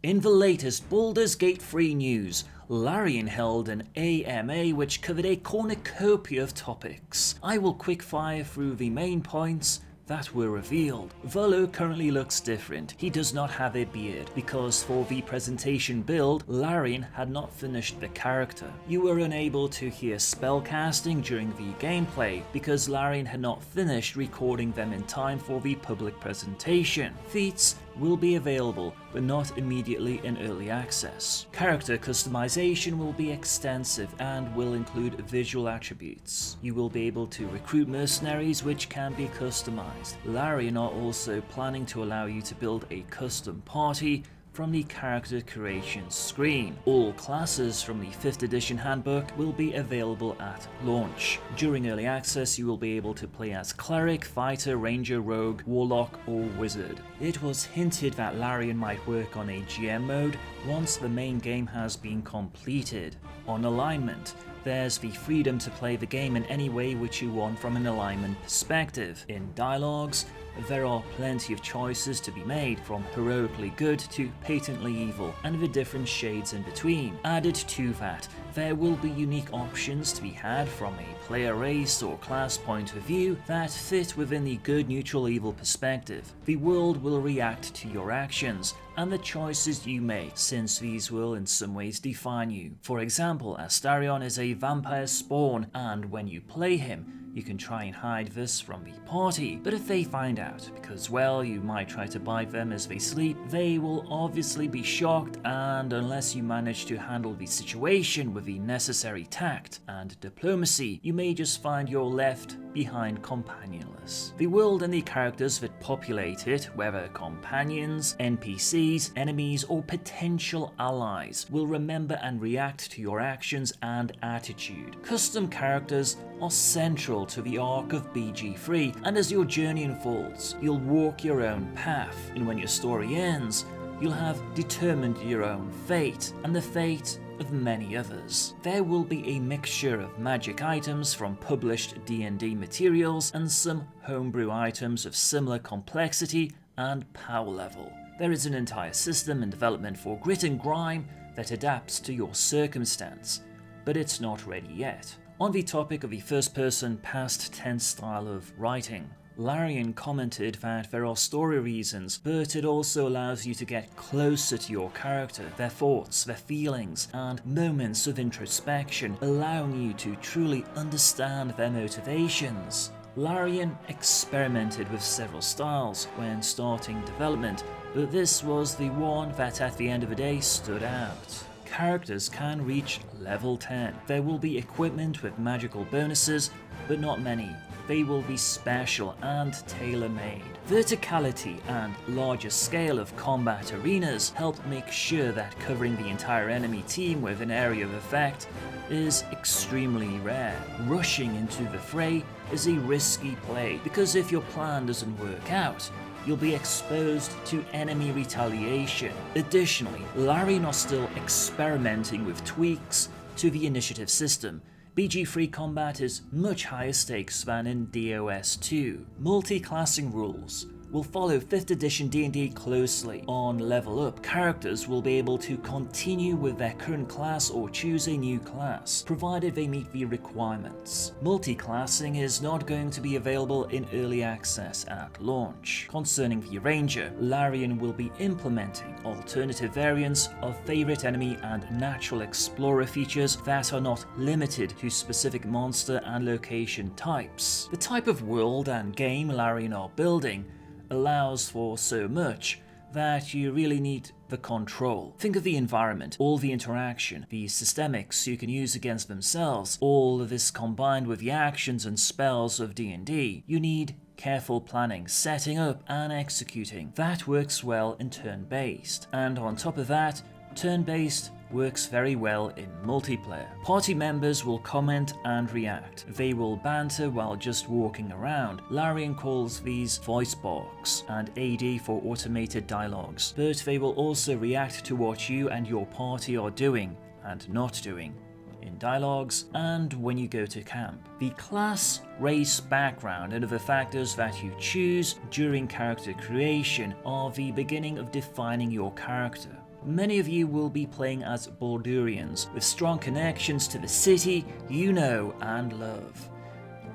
In the latest Baldur's Gate 3 news, Larian held an AMA which covered a cornucopia of topics. I will quickfire through the main points that were revealed. Volo currently looks different. He does not have a beard, because for the presentation build, Larian had not finished the character. You were unable to hear spellcasting during the gameplay, because Larian had not finished recording them in time for the public presentation. Feats will be available, but not immediately in early access. Character customization will be extensive and will include visual attributes. You will be able to recruit mercenaries which can be customized. Larian are also planning to allow you to build a custom party from the character creation screen. All classes from the 5th edition handbook will be available at launch. During early access, you will be able to play as cleric, fighter, ranger, rogue, warlock, or wizard. It was hinted that Larian might work on a GM mode once the main game has been completed. On alignment, there's the freedom to play the game in any way which you want from an alignment perspective. In dialogues, there are plenty of choices to be made, from heroically good to patently evil, and the different shades in between. Added to that, there will be unique options to be had from a player race or class point of view that fit within the good, neutral, evil perspective. The world will react to your actions and the choices you make, since these will in some ways define you. For example, Astarion is a vampire spawn, and when you play him, you can try and hide this from the party, but if they find out, because well, you might try to bite them as they sleep, they will obviously be shocked, and unless you manage to handle the situation with the necessary tact and diplomacy, you may just find you're left behind companionless. The world and the characters that populate it, whether companions, NPCs, enemies, or potential allies, will remember and react to your actions and attitude. Custom characters are central to the arc of BG3, and as your journey unfolds, you'll walk your own path, and when your story ends, you'll have determined your own fate, and the fate of many others. There will be a mixture of magic items from published D&D materials and some homebrew items of similar complexity and power level. There is an entire system in development for Grit and Grime that adapts to your circumstance, but it's not ready yet. On the topic of the first-person past tense style of writing, Larian commented that there are story reasons, but it also allows you to get closer to your character, their thoughts, their feelings, and moments of introspection, allowing you to truly understand their motivations. Larian experimented with several styles when starting development, but this was the one that at the end of the day stood out. Characters can reach level 10. There will be equipment with magical bonuses, but not many. They will be special and tailor-made. Verticality and larger scale of combat arenas help make sure that covering the entire enemy team with an area of effect is extremely rare. Rushing into the fray is a risky play, because if your plan doesn't work out, you'll be exposed to enemy retaliation. Additionally, Larian are still experimenting with tweaks to the initiative system. BG3 combat is much higher stakes than in DOS 2. Multi-classing rules will follow 5th edition D&D closely. On level up, characters will be able to continue with their current class or choose a new class, provided they meet the requirements. Multi-classing is not going to be available in early access at launch. Concerning the Ranger, Larian will be implementing alternative variants of favorite enemy and natural explorer features that are not limited to specific monster and location types. The type of world and game Larian are building allows for so much that you really need the control. Think of the environment, all the interaction, the systemics you can use against themselves, all of this combined with the actions and spells of D&D. You need careful planning, setting up and executing. That works well in turn-based. And on top of that, turn-based works very well in multiplayer. Party members will comment and react. They will banter while just walking around. Larian calls these voice box and AD for automated dialogues, but they will also react to what you and your party are doing and not doing in dialogues and when you go to camp. The class, race, background, and other factors that you choose during character creation are the beginning of defining your character. Many of you will be playing as Baldurians, with strong connections to the city you know and love.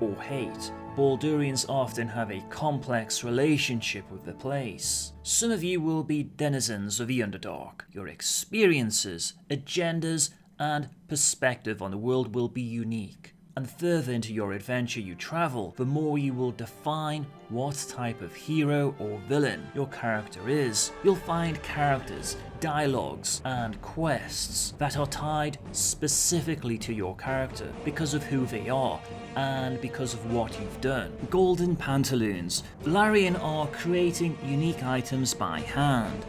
Or hate. Baldurians often have a complex relationship with the place. Some of you will be denizens of the Underdark. Your experiences, agendas, and perspective on the world will be unique. And the further into your adventure you travel, the more you will define what type of hero or villain your character is. You'll find characters, dialogues, and quests that are tied specifically to your character because of who they are and because of what you've done. Golden Pantaloons. Larian are creating unique items by hand.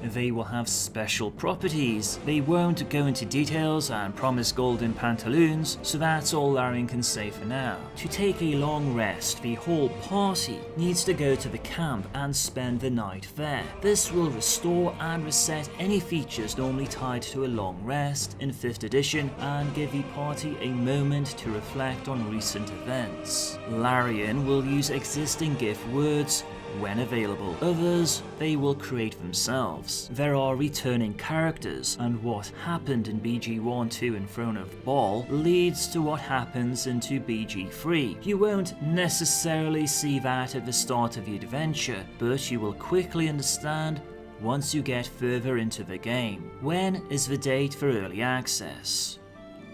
They will have special properties. They won't go into details and promise golden pantaloons, so that's all Larian can say for now. To take a long rest, the whole party needs to go to the camp and spend the night there. This will restore and reset any features normally tied to a long rest in 5th edition and give the party a moment to reflect on recent events. Larian will use existing gift words when available. Others they will create themselves. There are returning characters, and what happened in BG1, 2 and Throne of Bhaal leads to what happens into BG3. You won't necessarily see that at the start of the adventure, but you will quickly understand once you get further into the game. When is the date for early access?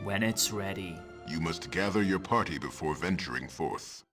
When it's ready. You must gather your party before venturing forth.